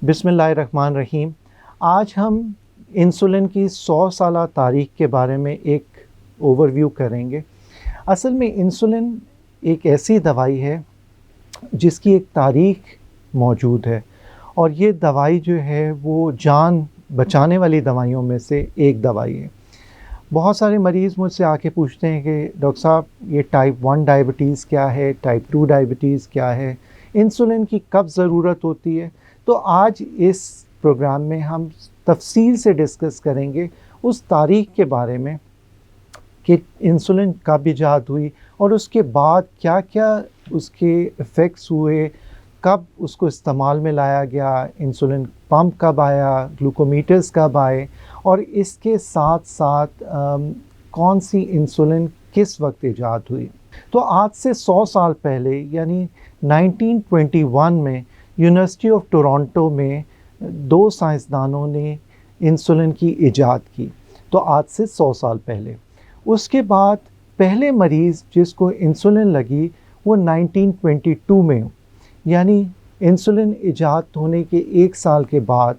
बिस्मिल्लाहिर्रहमानिर्रहीम। आज हम इंसुलिन की 100 साला तारीख़ के बारे में एक ओवरव्यू करेंगे। असल में इंसुलिन एक ऐसी दवाई है जिसकी एक तारीख़ मौजूद है और ये दवाई जो है वो जान बचाने वाली दवाइयों में से एक दवाई है। बहुत सारे मरीज़ मुझसे आके पूछते हैं कि डॉक्टर साहब ये टाइप 1 डायबिटीज़ क्या है, टाइप 2 डायबिटीज़ क्या है, इंसुलिन की कब ज़रूरत होती है। तो आज इस प्रोग्राम में हम तफसील से डिस्कस करेंगे उस तारीख़ के बारे में कि इंसुलिन कब ईजाद हुई और उसके बाद क्या क्या उसके इफ़ेक्ट्स हुए, कब उसको इस्तेमाल में लाया गया, इंसुलिन पंप कब आया, ग्लूकोमीटर्स कब आए और इसके साथ साथ कौन सी इंसुलिन किस वक्त ईजाद हुई। तो आज से 100 साल पहले यानी 1921 में यूनिवर्सिटी ऑफ टोरंटो में दो साइंसदानों ने इंसुलिन की ईजाद की। तो आज से 100 साल पहले। उसके बाद पहले मरीज़ जिसको इंसुलिन लगी वो 1922 में, यानी इंसुलिन ईजाद होने के 1 साल के बाद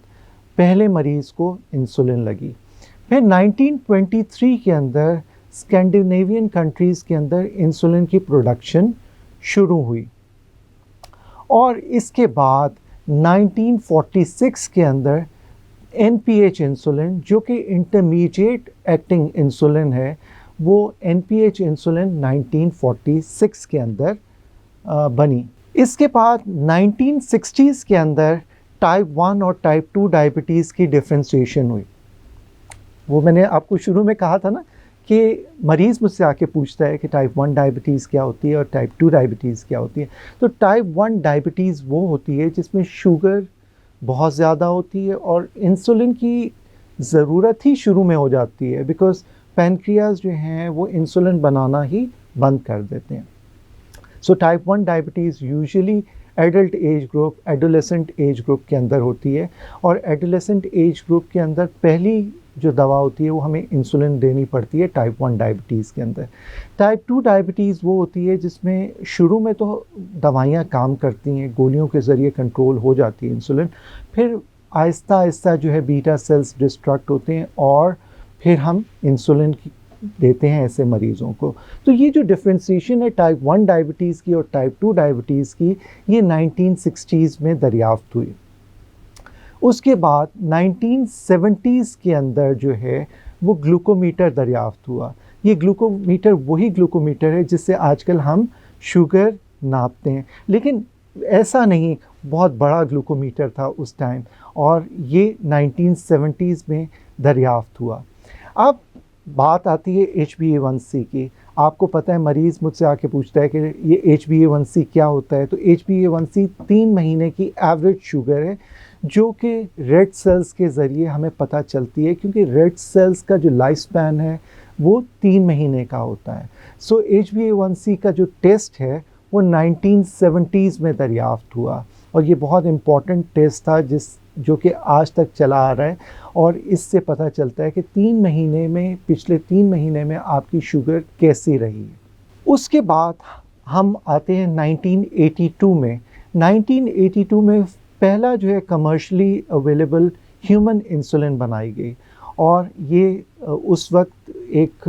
पहले मरीज़ को इंसुलिन लगी। फिर 1923 के अंदर स्कैंडिनेवियन कंट्रीज़ के अंदर इंसुलिन की प्रोडक्शन शुरू हुई और इसके बाद 1946 के अंदर NPH इंसुलिन जो कि इंटरमीडिएट एक्टिंग इंसुलिन है, वो NPH इंसुलिन 1946 के अंदर बनी। इसके बाद 1960s के अंदर टाइप 1 और टाइप 2 डायबिटीज़ की डिफ्रेंशिएशन हुई। वो मैंने आपको शुरू में कहा था ना कि मरीज़ मुझसे आके पूछता है कि टाइप 1 डायबिटीज़ क्या होती है और टाइप 2 डायबिटीज़ क्या होती है। तो टाइप 1 डायबिटीज़ वो होती है जिसमें शुगर बहुत ज़्यादा होती है और इंसुलिन की ज़रूरत ही शुरू में हो जाती है, बिकॉज़ पैनक्रियाज़ जो हैं वो इंसुलिन बनाना ही बंद कर देते हैं। So type 1 diabetes usually adult age group, adolescent age group के अंदर होती है और एडोलेसेंट एज ग्रुप के अंदर पहली जो दवा होती है वो हमें इंसुलिन देनी पड़ती है टाइप 1 डायबिटीज़ के अंदर। टाइप 2 डायबिटीज़ वो होती है जिसमें शुरू में तो दवाइयाँ काम करती हैं, गोलियों के ज़रिए कंट्रोल हो जाती है इंसुलिन, फिर आहिस्ता आहिस्ता जो है बीटा सेल्स डिस्ट्रक्ट होते हैं और फिर हम इंसुलिन देते हैं ऐसे मरीज़ों को। तो ये जो डिफ्रेंशिएशन है टाइप 1 डायबिटीज़ की और टाइप 2 डायबिटीज़ की, ये 1960s में दरियाफ़्त हुई। उसके बाद 1970s के अंदर जो है वो ग्लूकोमीटर दरियाफ़्त हुआ। ये ग्लूकोमीटर वही ग्लूकोमीटर है जिससे आजकल हम शुगर नापते हैं, लेकिन ऐसा नहीं, बहुत बड़ा ग्लूकोमीटर था उस टाइम और ये 1970s में दरियाफ़्त हुआ। अब बात आती है HbA1c की। आपको पता है मरीज़ मुझसे आके पूछता है कि ये HbA1c क्या होता है। तो HbA1c 3 महीने की एवरेज शुगर है जो कि रेड सेल्स के ज़रिए हमें पता चलती है, क्योंकि रेड सेल्स का जो लाइफ स्पैन है वो 3 महीने का होता है। सो HbA1c का जो टेस्ट है वो 1970s में दरियाफ़्त हुआ और ये बहुत इम्पॉर्टेंट टेस्ट था जो कि आज तक चला आ रहा है और इससे पता चलता है कि 3 महीने में, पिछले 3 महीने में आपकी शुगर कैसी रही है। उसके बाद हम आते हैं 1982 में। 1982 में पहला जो है कमर्शियली अवेलेबल ह्यूमन इंसुलिन बनाई गई और ये उस वक्त एक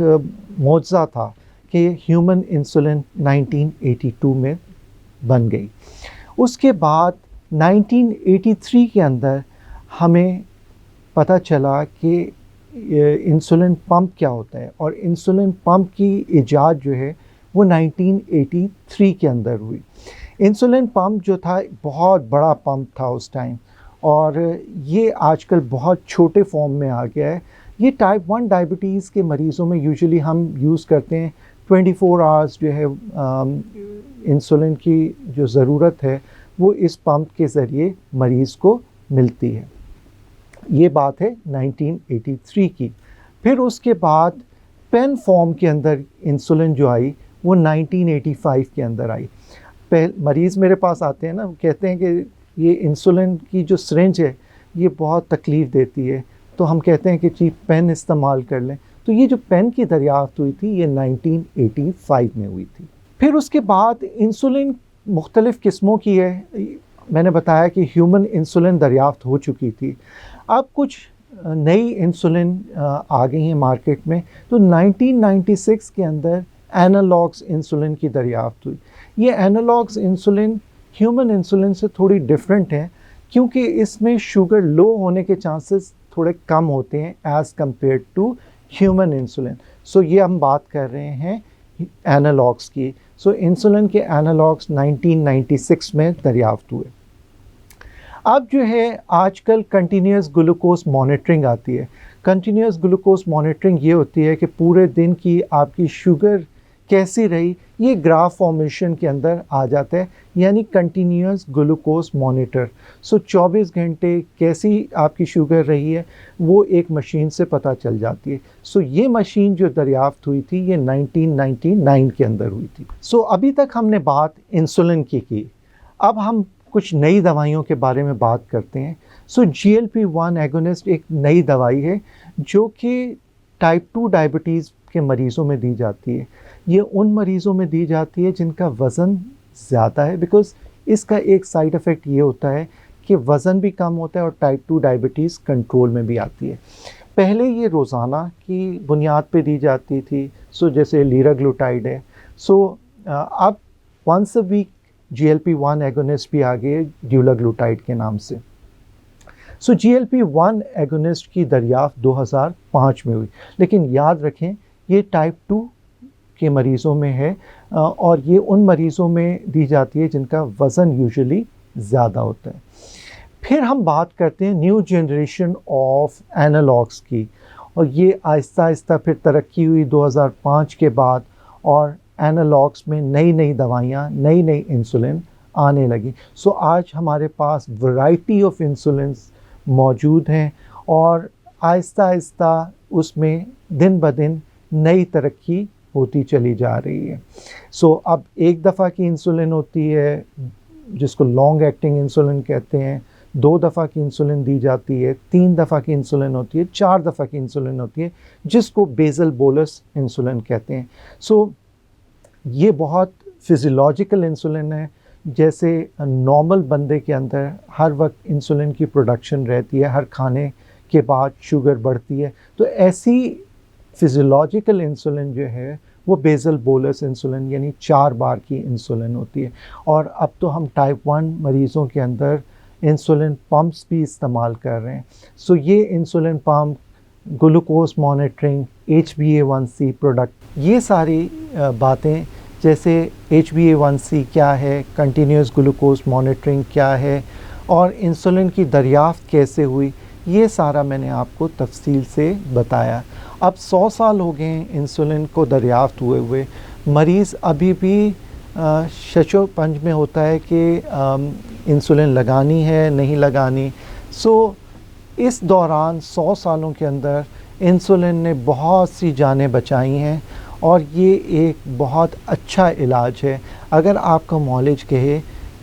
मौजज़ा था कि ह्यूमन इंसुलिन 1982 में बन गई। उसके बाद 1983 के अंदर हमें पता चला कि इंसुलिन पंप क्या होता है और इंसुलिन पंप की ईजाद जो है वो 1983 के अंदर हुई। इंसुलिन पंप जो था बहुत बड़ा पंप था उस टाइम और ये आजकल बहुत छोटे फॉर्म में आ गया है। ये टाइप 1 डायबिटीज़ के मरीज़ों में यूजुअली हम यूज़ करते हैं। 24 आवर्स जो है इंसुलिन की जो ज़रूरत है वो इस पंप के ज़रिए मरीज़ को मिलती है। ये बात है 1983 की। फिर उसके बाद पेन फॉर्म के अंदर इंसुलिन जो आई वो 1985 के अंदर आई। मरीज़ मेरे पास आते हैं ना, कहते हैं कि ये इंसुलिन की जो सिरिंज है ये बहुत तकलीफ़ देती है, तो हम कहते हैं कि जी पेन इस्तेमाल कर लें। तो ये जो पेन की दरियाफ़्त हुई थी ये 1985 में हुई थी। फिर उसके बाद इंसुलिन मुख्तलिफ़ किस्मों की है। मैंने बताया कि ह्यूमन इंसुलिन दरियाफ्त हो चुकी थी। अब कुछ नई इंसुलिन आ गई हैं मार्केट में। तो 1996 के अंदर एनालॉग्स इंसुलिन की दरियाफ्त हुई। ये एनालॉग्स इंसुलिन ह्यूमन इंसुलिन से थोड़ी डिफरेंट है, क्योंकि इसमें शुगर लो होने के चांसेस थोड़े कम होते हैं as compare to human insulin. So ये हम बात कर रहे हैं एनालॉग्स की। सो इंसुलिन के एनालॉग्स 1996 में दरियाफ्त हुए। अब जो है आजकल कंटिन्यूस ग्लूकोज मॉनिटरिंग आती है। कंटिन्यूस ग्लूकोज मॉनिटरिंग ये होती है कि पूरे दिन की आपकी शुगर कैसी रही, ये ग्राफ फॉर्मेशन के अंदर आ जाता है, यानी कंटिन्यूस ग्लूकोज मॉनिटर। सो 24 घंटे कैसी आपकी शुगर रही है वो एक मशीन से पता चल जाती है। सो ये मशीन जो दरियाफ्त हुई थी ये 1999 के अंदर हुई थी। सो अभी तक हमने बात इंसुलिन की। अब हम कुछ नई दवाइयों के बारे में बात करते हैं। सो GLP-1 एगोनिस्ट एक नई दवाई है जो कि टाइप 2 डायबिटीज़ के मरीज़ों में दी जाती है। ये उन मरीज़ों में दी जाती है जिनका वज़न ज़्यादा है, बिकॉज़ इसका एक साइड इफ़ेक्ट ये होता है कि वज़न भी कम होता है और टाइप 2 डायबिटीज़ कंट्रोल में भी आती है। पहले ये रोज़ाना की बुनियाद पे दी जाती थी, सो जैसे लीराग्लुटाइड है। सो अब once a week GLP-1 agonist भी आ गए ड्यूलाग्लुटाइड के नाम से। सो GLP-1 एगोनिस्ट की दरियाफ्त 2005 में हुई, लेकिन याद रखें ये टाइप 2 के मरीज़ों में है और ये उन मरीज़ों में दी जाती है जिनका वज़न यूजुअली ज़्यादा होता है। फिर हम बात करते हैं न्यू जनरेशन ऑफ एनालॉग्स की, और ये आहिस्ता आहिस्ता फिर तरक्की हुई 2005 के बाद, और एनालॉग्स में नई नई दवाइयाँ, नई नई इंसुलिन आने लगी। सो आज हमारे पास वैरायटी ऑफ इंसुलिन्स मौजूद हैं और आहिस्ता आहिस्ता उसमें दिन ब दिन नई तरक्की होती चली जा रही है। सो अब एक दफ़ा की इंसुलिन होती है जिसको लॉन्ग एक्टिंग इंसुलिन कहते हैं, 2 दफ़ा की इंसुलिन दी जाती है, 3 दफ़ा की इंसुलिन होती है, 4 दफ़ा की इंसुलिन होती है जिसको बेसल बोलस इंसुलिन कहते हैं। सो ये बहुत फिजियोलॉजिकल इंसुलिन है। जैसे नॉर्मल बंदे के अंदर हर वक्त इंसुलिन की प्रोडक्शन रहती है, हर खाने के बाद शुगर बढ़ती है, तो ऐसी फिजियोलॉजिकल इंसुलिन जो है वो बेसल बोलस इंसुलिन यानी 4 बार की इंसुलिन होती है। और अब तो हम टाइप 1 मरीज़ों के अंदर इंसुलिन पंप्स भी इस्तेमाल कर रहे हैं। सो ये insulin pump, glucose monitoring, HbA1c product, ये सारी बातें, जैसे HbA1c क्या है, कंटिन्यूस ग्लूकोज मॉनिटरिंग क्या है और इंसुलिन की दरियाफ्त कैसे हुई, ये सारा मैंने आपको तफसील से बताया। अब 100 साल हो गए इंसुलिन को दरियाफ्त हुए मरीज़ अभी भी शशोपंज में होता है कि इंसुलिन लगानी है नहीं लगानी। सो इस दौरान 100 सालों के अंदर इंसुलिन ने बहुत सी जानें बचाई हैं और ये एक बहुत अच्छा इलाज है। अगर आपका मौलिज कहे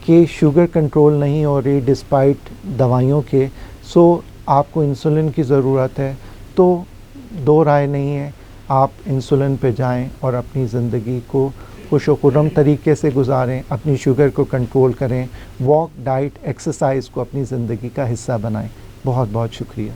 कि शुगर कंट्रोल नहीं हो रही डिस्पाइट दवाइयों के, सो आपको इंसुलिन की ज़रूरत है, तो दो राय नहीं है, आप इंसुलिन पे जाएं और अपनी ज़िंदगी को खुशो-खुर्रम तरीके से गुजारें, अपनी शुगर को कंट्रोल करें, वॉक, डाइट, एक्सरसाइज को अपनी ज़िंदगी का हिस्सा बनाएं। बहुत बहुत शुक्रिया।